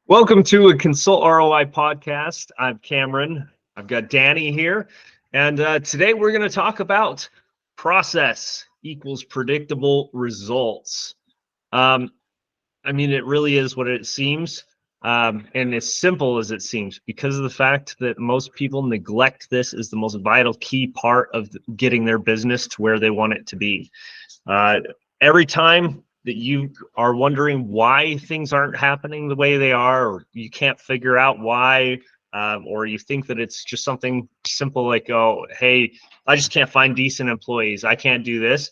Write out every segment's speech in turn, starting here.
Welcome to a Consult ROI podcast. I'm Cameron. I've got Danny here. And today we're going to talk about process equals predictable results. It really is what it seems. And as simple as it seems, because of the fact that most people neglect this as the most vital key part of getting their business to where they want it to be. Every time that you are wondering why things aren't happening the way they are, or you can't figure out why, or you think that it's just something simple like, oh, hey, I just can't find decent employees, I can't do this.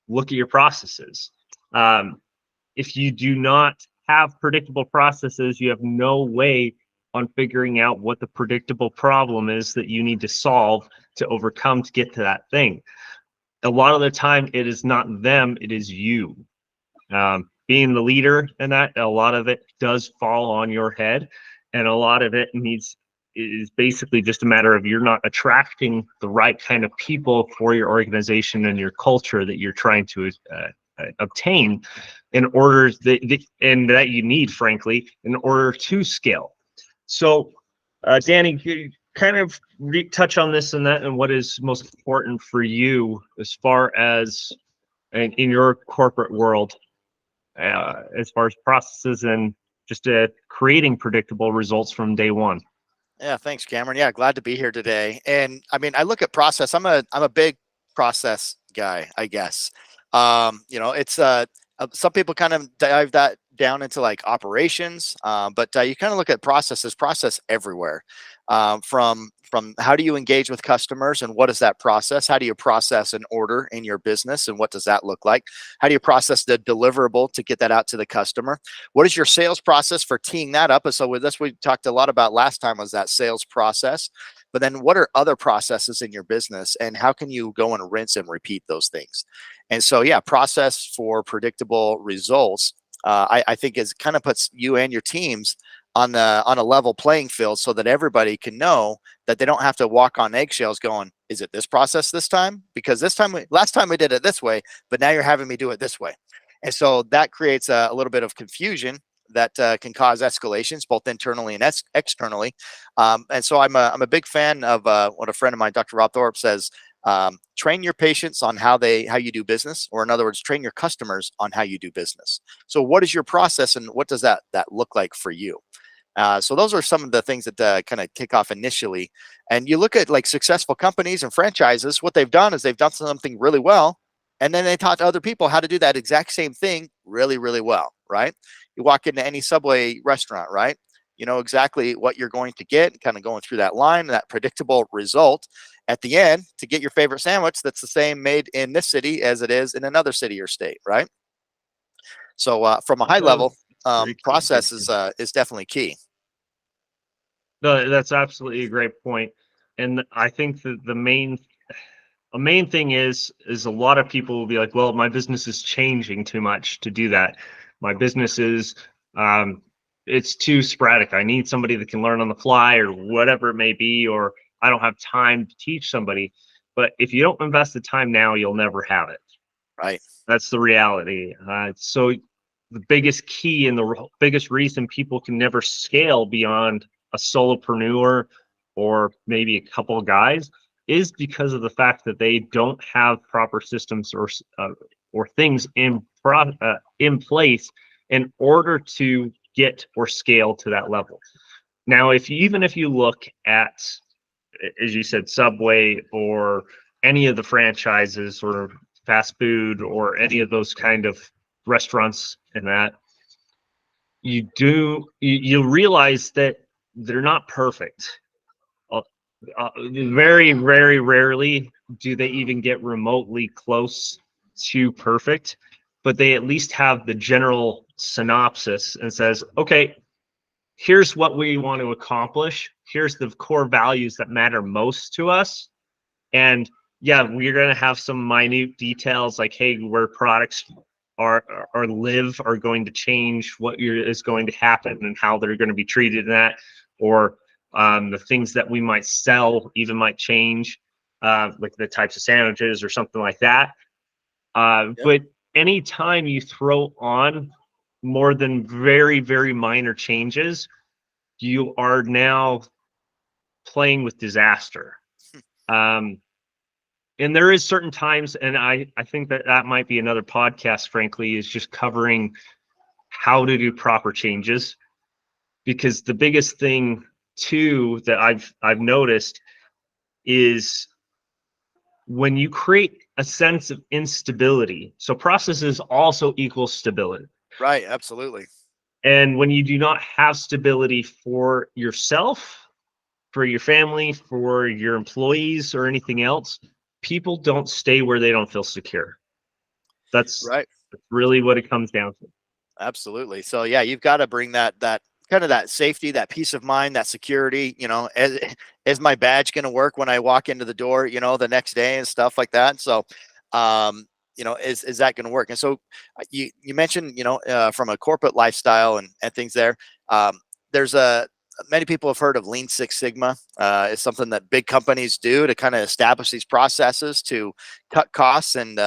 Look at your processes. If you do not have predictable processes, you have no way on figuring out what the predictable problem is that you need to solve to overcome to get to that thing. A lot of the time, it is not them, it is you. Being the leader in that, a lot of it does fall on your head, and a lot of it is basically just a matter of you're not attracting the right kind of people for your organization and your culture that you're trying to obtain in order that you need, frankly, in order to scale. So, Danny, you kind of touch on this and that, and what is most important for you as far as in your corporate world, as far as processes and just creating predictable results from day one. Yeah, thanks, Cameron. Yeah, glad to be here today. And I look at process. I'm a big process guy, I guess. It's some people kind of dive that down into like operations, but you kind of look at process everywhere. From how do you engage with customers and what is that process? How do you process an order in your business and what does that look like? How do you process the deliverable to get that out to the customer? What is your sales process for teeing that up? And so with this, we talked a lot about last time was that sales process. But then what are other processes in your business and how can you go and rinse and repeat those things? And so, yeah, process for predictable results, I think is kind of puts you and your teams on a level playing field so that everybody can know that they don't have to walk on eggshells going, is it this process this time? Because last time we did it this way, but now you're having me do it this way. And so that creates a little bit of confusion that can cause escalations both internally and externally. And so I'm a big fan of what a friend of mine, Dr. Rob Thorpe, says. Train your patients on how you do business, or in other words, train your customers on how you do business. So what is your process and what does that look like for you? So those are some of the things that kind of kick off initially. And you look at like successful companies and franchises, what they've done is they've done something really well. And then they taught other people how to do that exact same thing really, really well, right? You walk into any Subway restaurant, right? You know exactly what you're going to get, kind of going through that line, that predictable result at the end to get your favorite sandwich that's the same made in this city as it is in another city or state, right? So from a high level, process is definitely key. No, that's absolutely a great point. And I think that the main thing is a lot of people will be like, well, my business is changing too much to do that. My business is it's too sporadic. I need somebody that can learn on the fly or whatever it may be, or I don't have time to teach somebody. But if you don't invest the time now, you'll never have it. Right. That's the reality. So the biggest key and the biggest reason people can never scale beyond a solopreneur or maybe a couple of guys is because of the fact that they don't have proper systems or things in place in order to get or scale to that level. Now, even if you look at, as you said, Subway or any of the franchises or fast food or any of those kind of restaurants and that, you'll realize that they're not perfect. Very, very rarely do they even get remotely close to perfect, but they at least have the general synopsis and says, okay, here's what we want to accomplish. Here's the core values that matter most to us. And yeah, we're going to have some minute details like, hey, where products are going to change, what is going to happen and how they're going to be treated in that, or the things that we might sell even might change, like the types of sandwiches or something like that. But anytime you throw on more than very, very minor changes, you are now playing with disaster. And there is certain times, and I think that might be another podcast, frankly, is just covering how to do proper changes. Because the biggest thing too that I've noticed is when you create a sense of instability. So processes also equal stability. Right. Absolutely. And when you do not have stability for yourself, for your family, for your employees, or anything else, people don't stay where they don't feel secure. That's Right. really what it comes down to. Absolutely. So yeah, you've got to bring that kind of that safety, that peace of mind, that security. Is my badge going to work when I walk into the door? The next day and stuff like that. So, is that going to work? And so, you mentioned from a corporate lifestyle and things there. There's a Many people have heard of Lean Six Sigma. It's something that big companies do to kind of establish these processes to cut costs and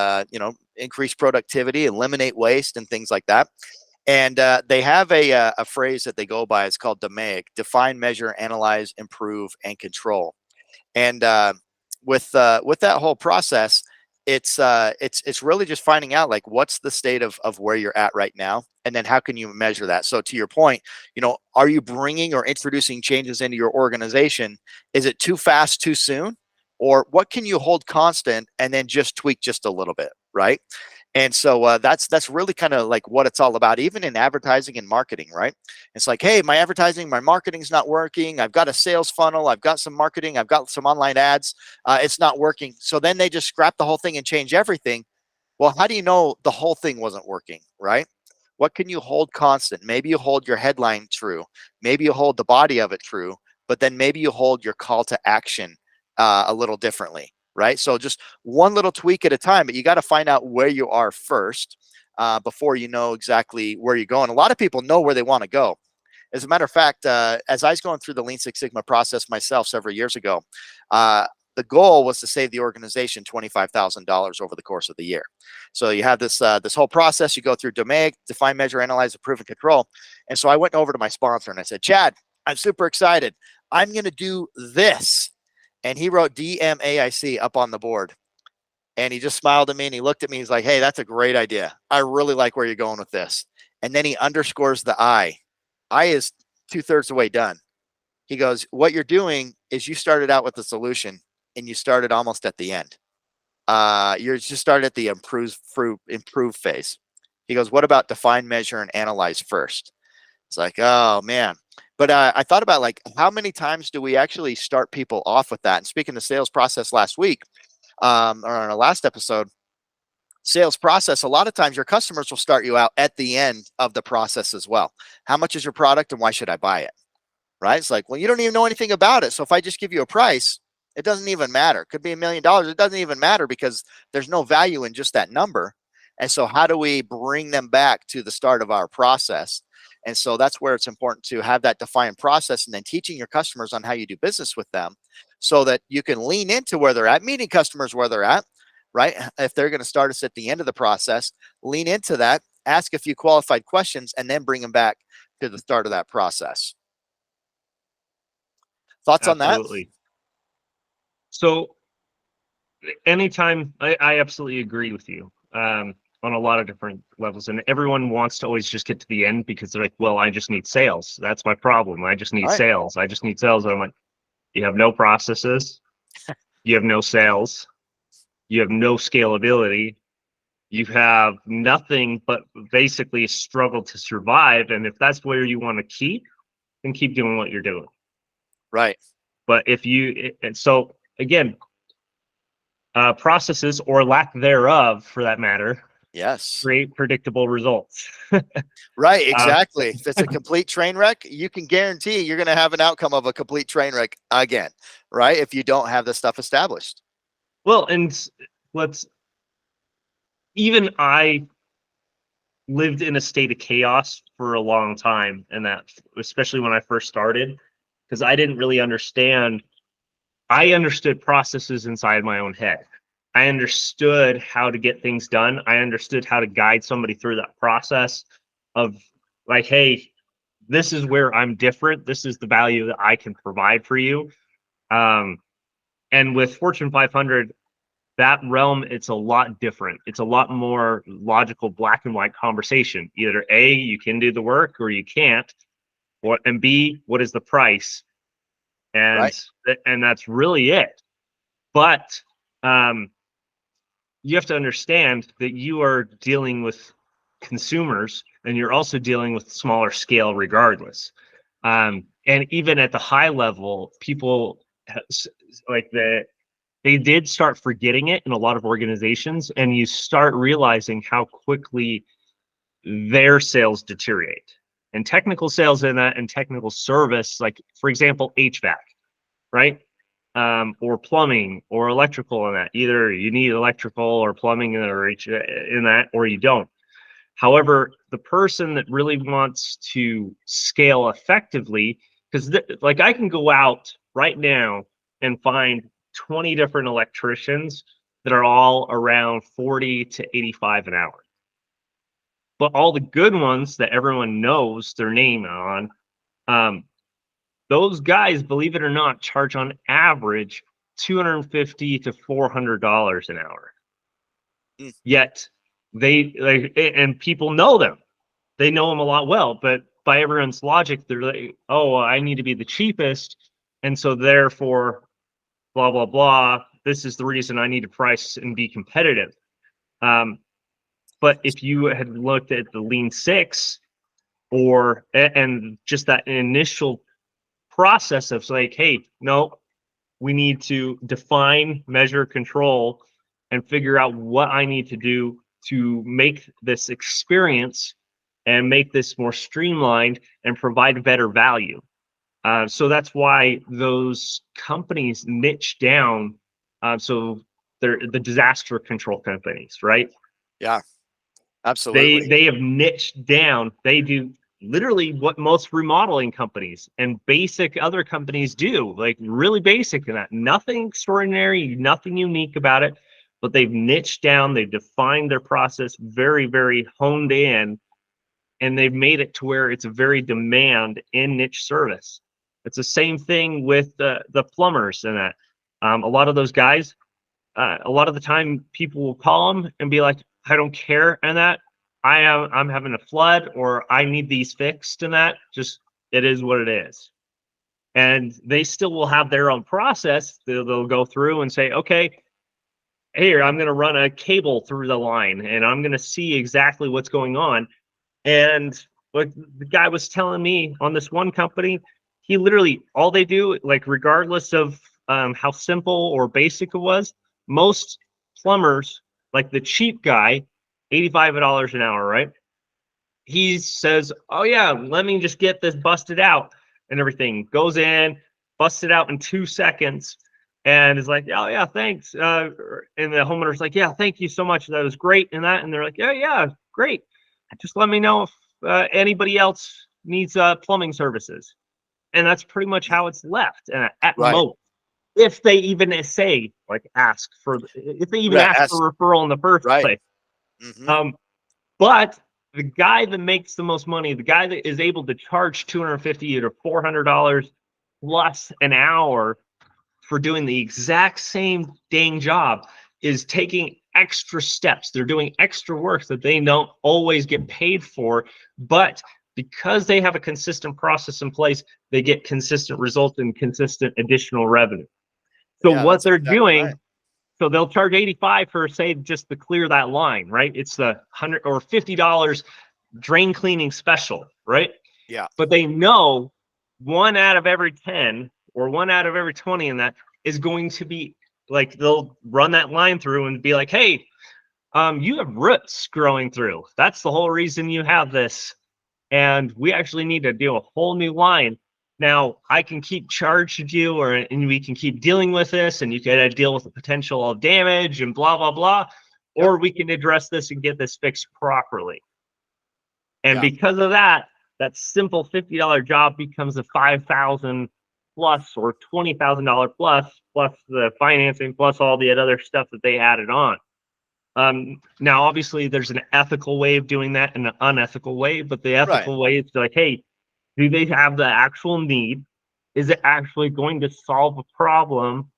increase productivity, eliminate waste, and things like that. And they have a phrase that they go by. It's called DMAIC: define, measure, analyze, improve, and control. And with that whole process, it's really just finding out like what's the state of where you're at right now, and then how can you measure that. So to your point, are you bringing or introducing changes into your organization? Is it too fast, too soon? Or what can you hold constant and then just tweak just a little bit, right? And so that's really kind of like what it's all about, even in advertising and marketing, right? It's like, hey, my advertising, my marketing's not working. I've got a sales funnel. I've got some marketing. I've got some online ads. It's not working. So then they just scrap the whole thing and change everything. Well, how do you know the whole thing wasn't working, right? What can you hold constant? Maybe you hold your headline true. Maybe you hold the body of it true, but then maybe you hold your call to action a little differently, right? So just one little tweak at a time, but you got to find out where you are first before you know exactly where you're going. A lot of people know where they want to go. As a matter of fact, as I was going through the Lean Six Sigma process myself several years ago, the goal was to save the organization $25,000 over the course of the year. So you have this whole process. You go through DMAIC, define, measure, analyze, approve, and control. And so I went over to my sponsor and I said, Chad, I'm super excited. I'm going to do this. And he wrote DMAIC up on the board. And he just smiled at me and he looked at me. He's like, hey, that's a great idea. I really like where you're going with this. And then he underscores the I. I is 2/3 the way done. He goes, what you're doing is you started out with the solution and you started almost at the end. You're just started at the improve phase. He goes, what about define, measure, and analyze first? It's like, oh man. But I thought about like, how many times do we actually start people off with that? And speaking of sales process last week, or on our last episode, sales process, a lot of times your customers will start you out at the end of the process as well. How much is your product and why should I buy it? Right? It's like, well, you don't even know anything about it. So if I just give you a price, it doesn't even matter. It could be $1 million. It doesn't even matter because there's no value in just that number. And so how do we bring them back to the start of our process? And so that's where it's important to have that defined process and then teaching your customers on how you do business with them so that you can lean into where they're at, meeting customers where they're at, right? If they're going to start us at the end of the process, lean into that, ask a few qualified questions, and then bring them back to the start of that process. Thoughts on that? Absolutely. So anytime, I absolutely agree with you on a lot of different levels. And everyone wants to always just get to the end because they're like, well, I just need sales. That's my problem. I just need sales. I just need sales. And I'm like, you have no processes. You have no sales. You have no scalability. You have nothing but basically a struggle to survive. And if that's where you want to keep, then keep doing what you're doing. Right. But if you, and so again, processes or lack thereof, for that matter, yes, create predictable results. Right, exactly. If it's a complete train wreck, you can guarantee you're going to have an outcome of a complete train wreck again, right? If you don't have this stuff established. Well, and even I lived in a state of chaos for a long time, and that, especially when I first started, because I didn't really understand. I understood processes inside my own head. I understood how to get things done. I understood how to guide somebody through that process. of like, hey, this is where I'm different. This is the value that I can provide for you. And with Fortune 500, that realm, it's a lot different. It's a lot more logical, black and white conversation. Either A, you can do the work or you can't. What, and B, what is the price? And Right. and that's really it. But you have to understand that you are dealing with consumers and you're also dealing with smaller scale regardless. And even at the high level, people like they did start forgetting it in a lot of organizations, and you start realizing how quickly their sales deteriorate. And technical sales in that and technical service, like for example, HVAC, right? Or plumbing or electrical in that. Either you need electrical or plumbing in that, or you don't. However, the person that really wants to scale effectively, because like I can go out right now and find 20 different electricians that are all around 40 to 85 an hour. But all the good ones that everyone knows their name on, um, those guys, believe it or not, charge on average $250 to $400 an hour. Mm. Yet they like, and people know them. They know them a lot well, but by everyone's logic, they're like, oh, well, I need to be the cheapest, and so therefore, blah blah blah. This is the reason I need to price and be competitive. Um, but if you had looked at the Lean Six or and just that initial process of like, hey, no, we need to define, measure, control, and figure out what I need to do to make this experience and make this more streamlined and provide better value. So that's why those companies niche down. So they're the disaster control companies, right? Yeah, They absolutely. they have niched down. They do literally what most remodeling companies and basic other companies do, like really basic in that. Nothing extraordinary, nothing unique about it, but they've niched down, they've defined their process very, very honed in, and they've made it to where it's a very demand in niche service. It's the same thing with the plumbers and that. A lot of those guys, a lot of the time people will call them and be like, I don't care and that I'm having a flood or I need these fixed and that just it is what it is. And they still will have their own process. They'll go through and say, okay, here, I'm going to run a cable through the line and I'm going to see exactly what's going on. And what the guy was telling me on this one company, he literally, all they do, like regardless of how simple or basic it was, most plumbers, like the cheap guy, $85 an hour, right? He says, oh yeah, let me just get this busted out and everything. Goes in, busts it out in 2 seconds, and is like, oh yeah, thanks. And the homeowner's like, yeah, thank you so much. That was great. And that, and they're like, yeah, great. Just let me know if anybody else needs plumbing services. And that's pretty much Mm. how it's left. And at Right. most, if they even say, like, ask for, if they even Right. ask for referral in the first Right. place. Hmm. Um, but the guy that makes the most money, the guy that is able to charge $250 to $400 plus an hour for doing the exact same dang job, is taking extra steps. They're doing extra work that they don't always get paid for, but because they have a consistent process in place, they get consistent results and consistent additional revenue. So Yeah, what that's they're exactly right. doing, so they'll charge 85 for say just to clear that line, right? It's the 100 or $50 drain cleaning special, right? Yeah. But they know one out of every 10 or one out of every 20 in that is going to be like they'll run that line through and be like, hey, you have roots growing through. That's the whole reason you have this. And we actually need to do a whole new line. Now I can keep charging you, or and we can keep dealing with this, and you can deal with the potential of damage and blah blah blah, Yep. or we can address this and get this fixed properly. And Yeah. because of that, that simple $50 job becomes a 5,000 plus or $20,000 plus, plus the financing, plus all the other stuff that they added on. Now, obviously, there's an ethical way of doing that and an unethical way, but the Right. ethical way is like, hey, do they have the actual need? Is it actually going to solve a problem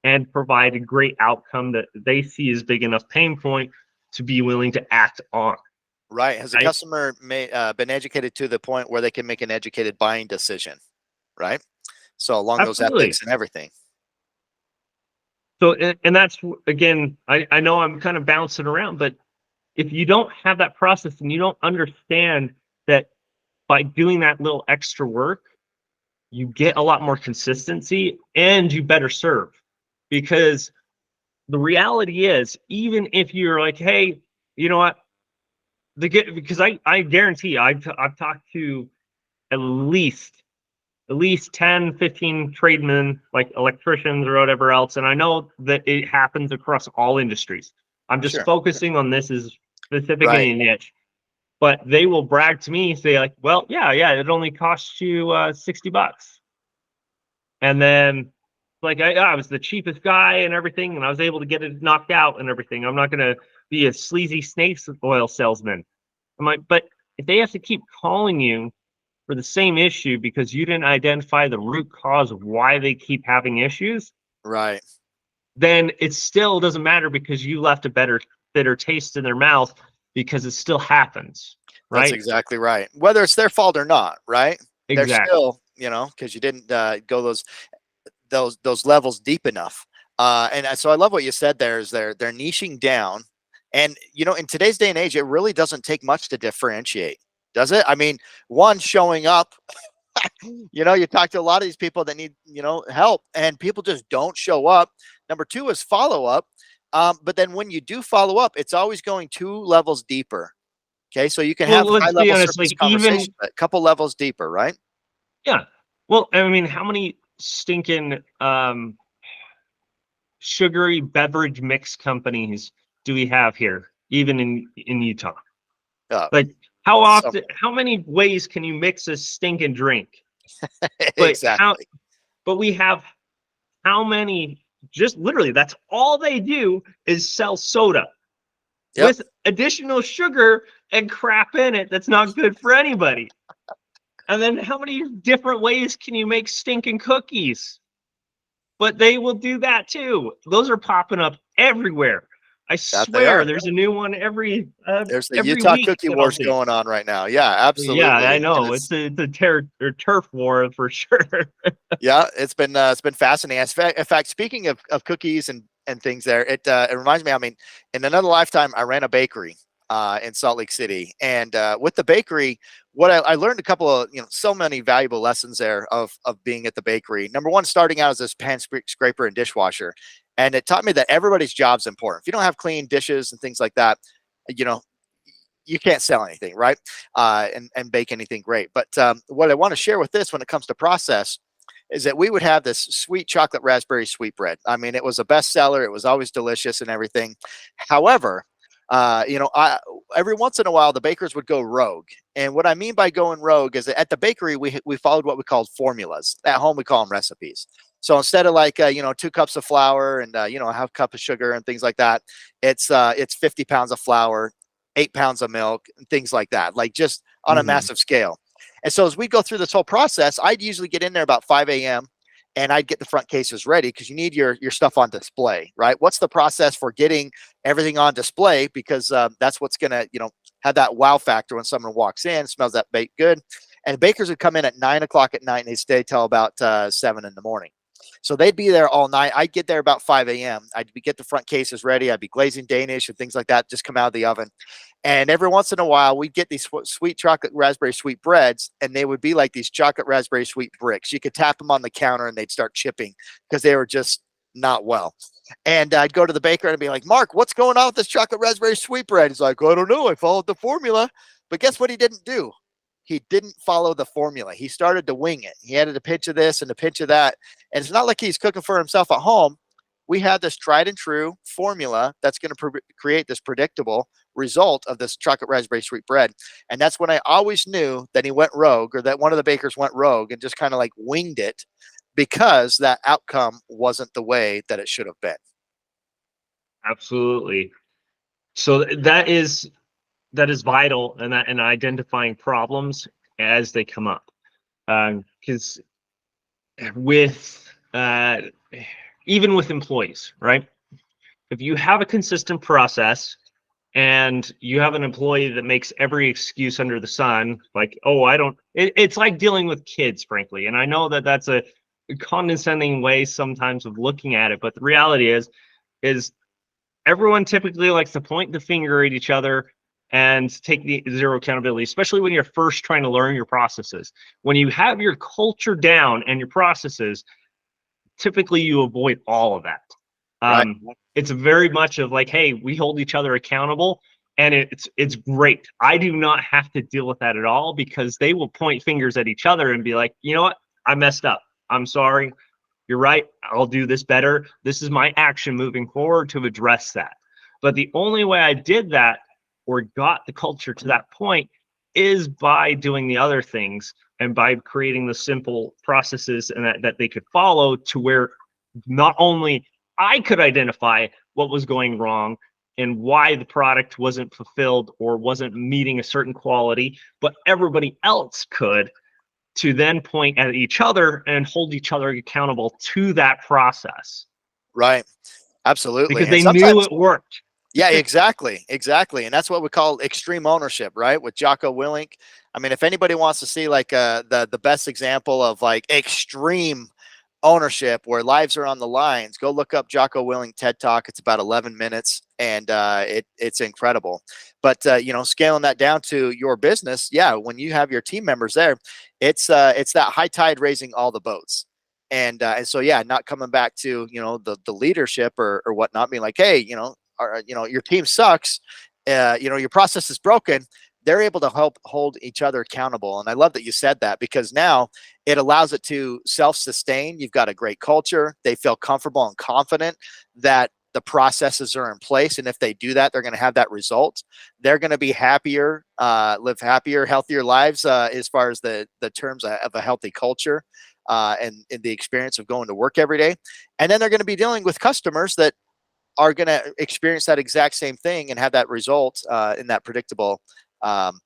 and provide a great outcome that they see as big enough pain point to be willing to act on? Right. Has the Right? customer been educated to the point where they can make an educated buying decision? Right. So along those Absolutely. ethics and everything. So, and that's again, I know I'm kind of bouncing around, but if you don't have that process and you don't understand that by doing that little extra work, you get a lot more consistency and you better serve. Because the reality is, even if you're like, hey, you know what, because I guarantee I've talked to at least at least 10, 15 tradesmen, like electricians or whatever else. And I know that it happens across all industries. I'm just Sure. focusing on this as specific in Right. a niche. But they will brag to me, say like, well, yeah, it only costs you $60. And then like I was the cheapest guy and everything, and I was able to get it knocked out and everything. I'm not gonna be a sleazy snake oil salesman. I'm like, but if they have to keep calling you for the same issue because you didn't identify the root cause of why they keep having issues, Right. then it still doesn't matter because you left a bitter taste in their mouth because it still happens, That's right? exactly right. Whether it's their fault or not, right? They're Exactly. still, because you didn't go those levels deep enough. And so I love what you said there is they're niching down. And in today's day and age, it really doesn't take much to differentiate, does it? I mean, one showing up, you talk to a lot of these people that need, help, and people just don't show up. Number two is follow up. But then when you do follow up, it's always going 2 levels deeper. Okay. So you can Well, have high let's be level honest, surface like even conversation, but a couple levels deeper, right? yeah. Well, I mean, how many stinking sugary beverage mix companies do we have here, even in Utah? Uh, Like, how so often, how many ways can you mix a stinking drink? But how? exactly. But we have how many? Just literally, that's all they do is sell soda Yep. with additional sugar and crap in it that's not good for anybody. And then how many different ways can you make stinking cookies? But they will do that too. Those are popping up everywhere. I That they swear are. there's a new one There's the every Utah week cookie that I'll wars see. going on right now. Yeah, Yeah, I absolutely. And know. it's It's a turf war for sure. yeah, it's been fascinating. In fact, speaking of cookies and things there, it reminds me, I mean, in another lifetime I ran a bakery in Salt Lake City. And with the bakery, what I learned a couple of, so many valuable lessons there of being at the bakery. Number one, starting out as this pan scraper and dishwasher. And it taught me that everybody's job's important. If you don't have clean dishes and things like that, you know, you can't sell anything, right? And bake anything great. But what I want to share with this when it comes to process is that we would have this sweet chocolate raspberry sweetbread. I mean, it was a bestseller. It was always delicious and everything. However, every once in a while the bakers would go rogue. And what I mean by going rogue is that at the bakery we followed what we called formulas. At home we call them recipes. So instead of like 2 cups of flour and a half cup of sugar and things like that, it's 50 pounds of flour, 8 pounds of milk, and things like that, like just on a Mhm. massive scale. And so as we go through this whole process, I'd usually get in there about 5 a.m. and I'd get the front cases ready because you need your stuff on display, right? What's the process for getting everything on display? Because that's what's gonna have that wow factor when someone walks in, smells that baked good. And bakers would come in at 9 o'clock at night and they stay till about 7 in the morning. So they'd be there all night. I'd get there about 5 a.m. I'd get the front cases ready. I'd be glazing Danish and things like that, just come out of the oven. And every once in a while, we'd get these sweet chocolate raspberry sweet breads, and they would be like these chocolate raspberry sweet bricks. You could tap them on the counter and they'd start chipping because they were just not well. And I'd go to the baker and I'd be like, Mark, what's going on with this chocolate raspberry sweet bread? He's like, I don't know. I followed the formula. But guess what he didn't do? He didn't follow the formula. He started to wing it. He added a pinch of this and a pinch of that. And it's not like he's cooking for himself at home. We have this tried and true formula that's going to create this predictable result of this chocolate raspberry sweet bread. And that's when I always knew that he went rogue, or that one of the bakers went rogue and just kind of like winged it, because that outcome wasn't the way that it should have been. Absolutely. So that is vital, and that and identifying problems as they come up. Because with even with employees, right? If you have a consistent process and you have an employee that makes every excuse under the sun, like, oh, I don't, it's like dealing with kids, frankly. And I know that that's a condescending way sometimes of looking at it, but the reality is everyone typically likes to point the finger at each other and take the zero accountability, especially when you're first trying to learn your processes. When you have your culture down and your processes, typically you avoid all of that. Right. It's very much of like, hey, we hold each other accountable, and it's great. I do not have to deal with that at all because they will point fingers at each other and be like, you know what, I messed up. I'm sorry. You're right. I'll do this better. This is my action moving forward to address that. But the only way I did that or got the culture to that point is by doing the other things and by creating the simple processes and that they could follow to where not only I could identify what was going wrong and why the product wasn't fulfilled or wasn't meeting a certain quality, but everybody else could, to then point at each other and hold each other accountable to that process Right. Absolutely. because And they knew sometimes, it worked. yeah, exactly, exactly, and that's what we call extreme ownership, right? With Jocko Willink. I mean, if anybody wants to see like the best example of like extreme ownership where lives are on the lines, go look up Jocko Willink TED Talk. It's about 11 minutes, and it's incredible. But you know, scaling that down to your business, yeah, when you have your team members there, it's that high tide raising all the boats. And so yeah, not coming back to the leadership or whatnot, being like, hey, your team sucks, your process is broken. They're able to help hold each other accountable. And I love that you said that, because now it allows it to self-sustain. You've got a great culture. They feel comfortable and confident that the processes are in place. And if they do that, they're going to have that result. They're going to be happier, live happier, healthier lives, as far as the terms of a healthy culture, and the experience of going to work every day. And then they're going to be dealing with customers that are going to experience that exact same thing and have that result, in that predictable um,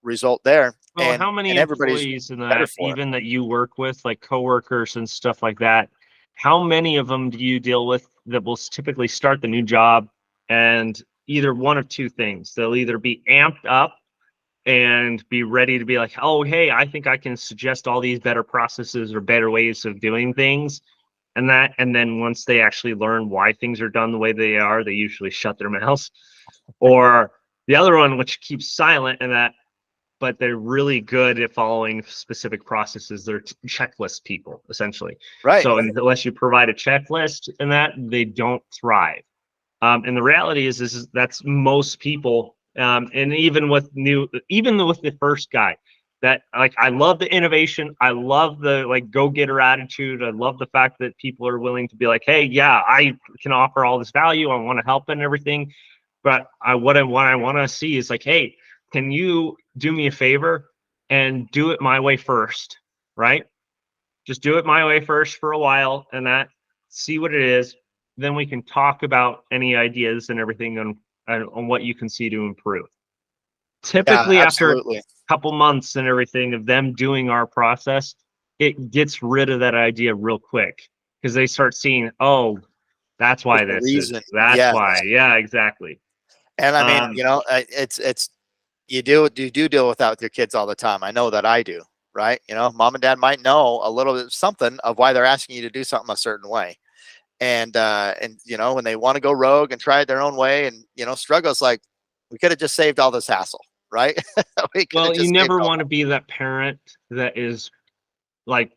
result there, Well, and how many everybody's employees in better that, for it. even that you work with, like coworkers and stuff like that, how many of them do you deal with that will typically start the new job and either one of two things? They'll either be amped up and be ready to be like, oh, hey, I think I can suggest all these better processes or better ways of doing things. And then once they actually learn why things are done the way they are, they usually shut their mouths. Or the other one, which keeps silent, and that but they're really good at following specific processes. They're checklist people, essentially. Right. So unless you provide a checklist and that, they don't thrive. And the reality is that's most people. And even with the first guy, that like I love the innovation. I love the like go getter attitude. I love the fact that people are willing to be like, hey, yeah, I can offer all this value. I want to help and everything. But what I want to see is like, hey, can you do me a favor and do it my way first, right? Just do it my way first for a while, and that see what it is. Then we can talk about any ideas and everything on what you can see to improve. Yeah, Typically, after a absolutely. couple months and everything of them doing our process, it gets rid of that idea real quick because they start seeing, oh, that's There's why a this is. reason. That's Yes. why. Yeah, exactly. And I mean, Um, it's you do deal with that with your kids all the time. I know that I do, right? Mom and dad might know a little bit something of why they're asking you to do something a certain way. And when they want to go rogue and try it their own way, and struggles, like, we could have just saved all this hassle, right? We could have well, you just saved never all want to be that parent that is like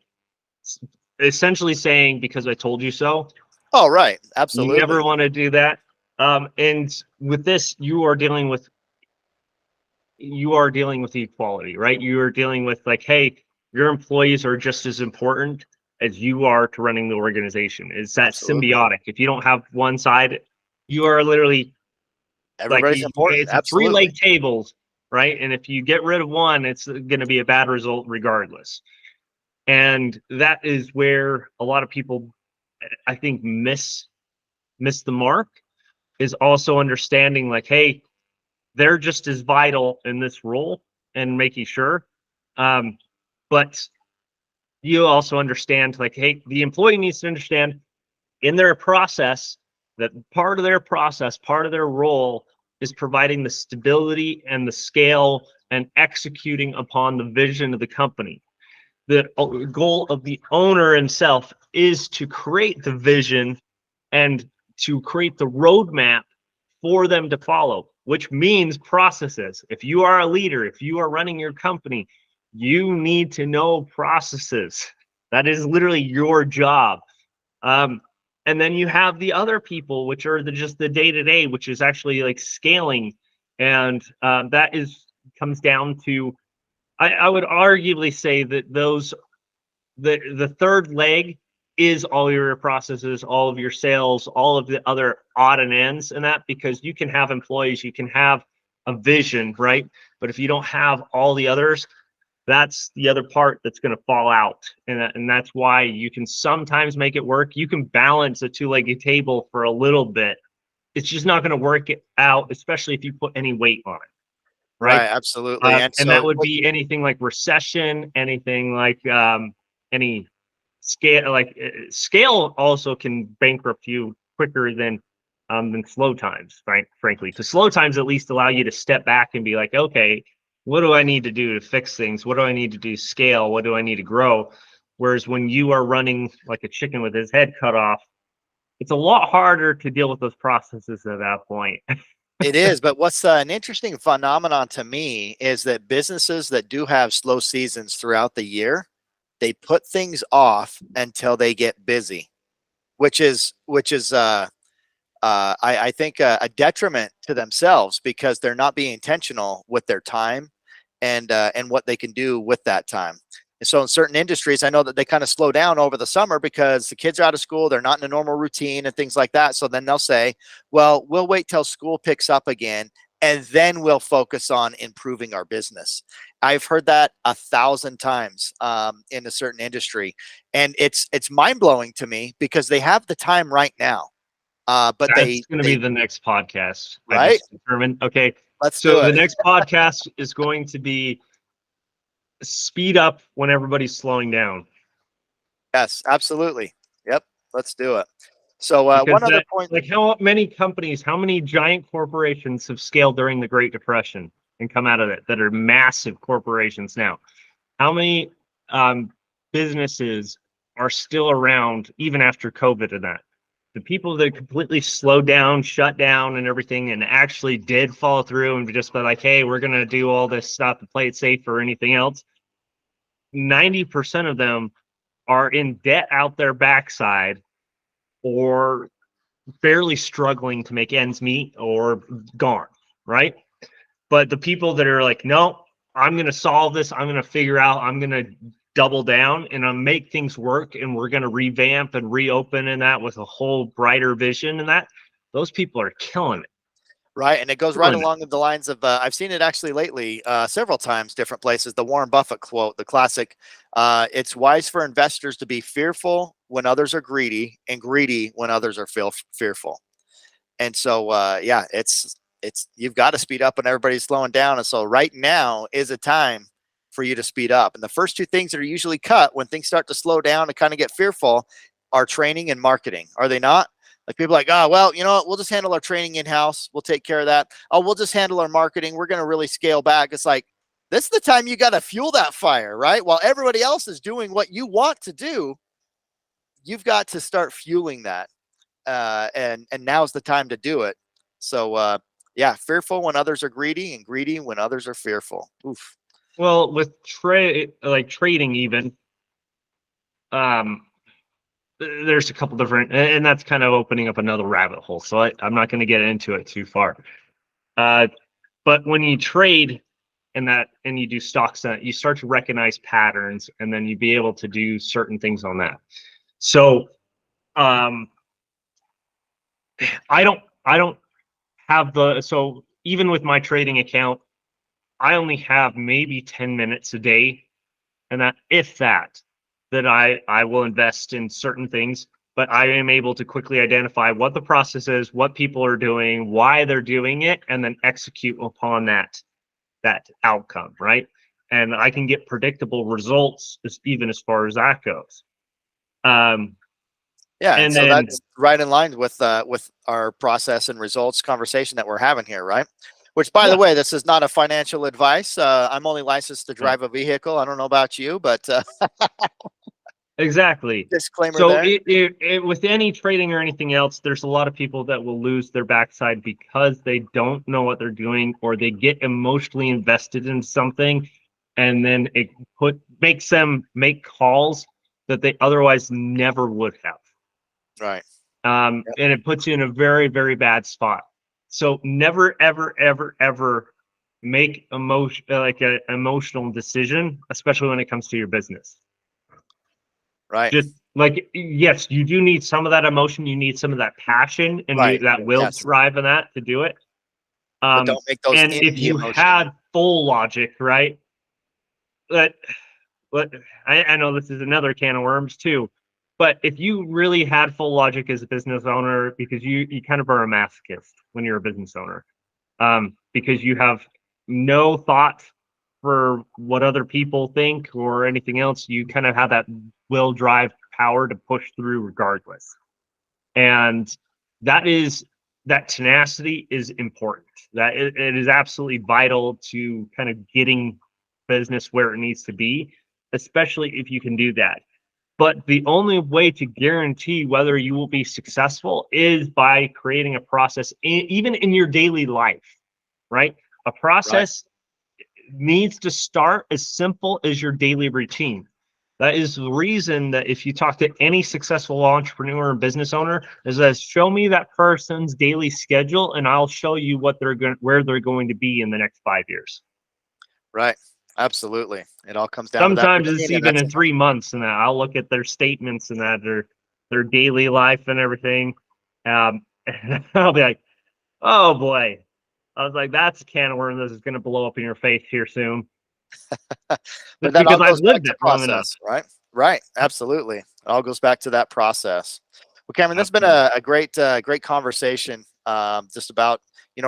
essentially saying because I told you so. that. Oh, right. You never Absolutely. want to do that. And with this, you are dealing with equality, right? You are dealing with like, hey, your employees are just as important as you are to running the organization. It's that Absolutely. symbiotic. If you don't have one side, you are literally like Everybody's important. it's a three Absolutely. leg tables, right? And if you get rid of one, it's going to be a bad result regardless. And that is where a lot of people, I think, miss the mark. is also understanding like, hey, they're just as vital in this role and making sure. But you also understand like, hey, the employee needs to understand in their process that part of their process, part of their role is providing the stability and the scale and executing upon the vision of the company. The goal of the owner himself is to create the vision and to create the roadmap for them to follow, which means processes. If you are a leader, if you are running your company, you need to know processes. That is literally your job. Um, and then you have the other people, which are just the day to day, which is actually like scaling, and that is comes down to. I would arguably say that the third leg is all your processes, all of your sales, all of the other odd and ends in that, because you can have employees, you can have a vision, right? But if you don't have all the others, that's the other part that's going to fall out. And that's why you can sometimes make it work. You can balance a two-legged table for a little bit. It's just not going to work it out, especially if you put any weight on it, right? Right, absolutely. And And that so would be anything like recession, anything like any scale. Like scale also can bankrupt you quicker than slow times, right? Frankly, because slow times at least allow you to step back and be like, okay, what do I need to do to fix things? What do I need to do to scale? What do I need to grow? Whereas when you are running like a chicken with his head cut off, it's a lot harder to deal with those processes at that point. it is, but what's an interesting phenomenon to me is that businesses that do have slow seasons throughout the year, they put things off until they get busy, which is I think a detriment to themselves because they're not being intentional with their time and what they can do with that time. And so in certain industries, I know that they kind of slow down over the summer because the kids are out of school, they're not in a normal routine and things like that. So then they'll say, well, we'll wait till school picks up again and then we'll focus on improving our business. I've heard that 1,000 times in a certain industry, and it's mind blowing to me because they have the time right now, but That's they going to be they the next podcast. I right. just determined. Okay. Let's So do the it. next podcast is going to be speed up when everybody's slowing down. Yes, absolutely. Yep, let's do it. So Because one other that, point. like, how many companies, how many giant corporations have scaled during the Great Depression and come out of it that are massive corporations now? How many um, businesses are still around even after COVID and that? The people that completely slowed down, shut down, and everything, and actually did follow through and just be like, hey, we're going to do all this stuff to play it safe or anything else. 90% of them are in debt out their backside or barely struggling to make ends meet or gone, right? But the people that are like, no, I'm going to solve this. I'm going to figure out, I'm going to double down and I'll make things work. And we're going to revamp and reopen and that with a whole brighter vision and that, those people are killing it. Right, and it goes right Killing it. along the lines of I've seen it actually lately several times, different places. The Warren Buffett quote, the classic: "It's wise for investors to be fearful when others are greedy, and greedy when others are fearful." And so, yeah, it's you've got to speed up when everybody's slowing down. And so, right now is a time for you to speed up. And the first two things that are usually cut when things start to slow down and kind of get fearful are training and marketing. Are they not? Like people are like, oh, well, you know what? We'll just handle our training in house. We'll take care of that. Oh, we'll just handle our marketing. We're going to really scale back. It's like, this is the time you got to fuel that fire, right? While everybody else is doing what you want to do, you've got to start fueling that. And now's the time to do it. So, yeah, fearful when others are greedy and greedy when others are fearful. Oof. Well, with like trading even, um, there's a couple different, and that's kind of opening up another rabbit hole. So I'm not going to get into it too far. Uh, but when you trade and you do stocks, that you start to recognize patterns, and then you be able to do certain things on that. So um, I don't have so even with my trading account, I only have maybe 10 minutes a day, and that if that I will invest in certain things. but I am able to quickly identify what the process is, what people are doing, why they're doing it, and then execute upon that outcome, right? And I can get predictable results even as far as that goes. Yeah, and And so then that's right in line with our process and results conversation that we're having here, right? Which, by the yeah, way, this is not a financial advice. I'm only licensed to no, drive a vehicle. I don't know about you, but exactly. disclaimer So there. with any trading or anything else, there's a lot of people that will lose their backside because they don't know what they're doing, or they get emotionally invested in something, and then it makes them make calls that they otherwise never would have. Right. Yep. And it puts you in a very, very bad spot. So never, ever, ever, ever make an emotional decision, especially when it comes to your business. Right. Just like, yes, you do need some of that emotion, you need some of that passion, and Right. that will Yes. drive in that to do it. But don't make those And in if the you emotion. had full logic, right? But but I know this is another can of worms too. But if you really had full logic as a business owner, because you kind of are a masochist when you're a business owner, because you have no thought for what other people think or anything else, you kind of have that will drive power to push through regardless. And that is that tenacity is important. It is absolutely vital to kind of getting business where it needs to be, especially if you can do that. But the only way to guarantee whether you will be successful is by creating a process, even in your daily life, right? A Right. process needs to start as simple as your daily routine. That is the reason that if you talk to any successful entrepreneur and business owner, is that show me that person's daily schedule, and I'll show you where they're going to be in the next 5 years. Right. Absolutely. It all comes down to that Sometimes it's routine, and even that's in 3 months, and that I'll look at their statements and that their daily life and everything. And I'll be like, oh boy. I was like, that's a can of worms that is going to blow up in your face here soon. but Just that all because I've goes back lived to it long enough. process, right? Right. Absolutely. It all goes back to that process. Well, Cameron, this has been Absolutely. a great conversation, just about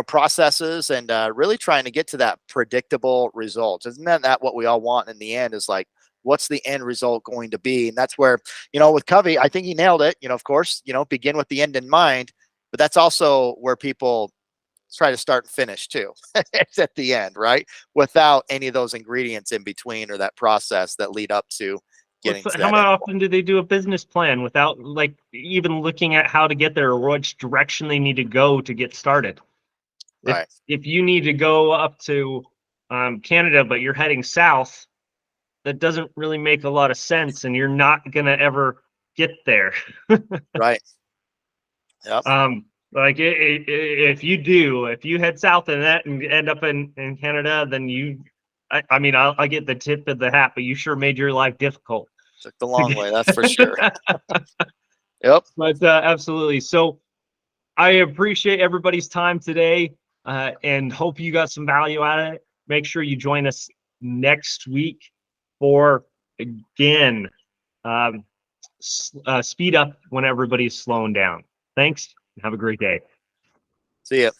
processes and really trying to get to that predictable result. Isn't that what we all want in the end? Is like, what's the end result going to be? And that's where, with Covey, I think he nailed it. Of course, begin with the end in mind, but that's also where people try to start and finish too. It's at the end, right? Without any of those ingredients in between or that process that lead up to getting to How that end point. often do they do a business plan without like even looking at how to get there or which direction they need to go to get started? If Right. if you need to go up to Canada, but you're heading south, that doesn't really make a lot of sense, and you're not gonna ever get there. Right. Yep. Like if you head south and that and end up in Canada, then I mean, I get the tip of the hat, but you sure made your life difficult. Took the long way, that's for sure. Yep. But absolutely. So I appreciate everybody's time today, and hope you got some value out of it. Make sure you join us next week for again speed up when everybody's slowing down. Thanks. Have a great day. See ya.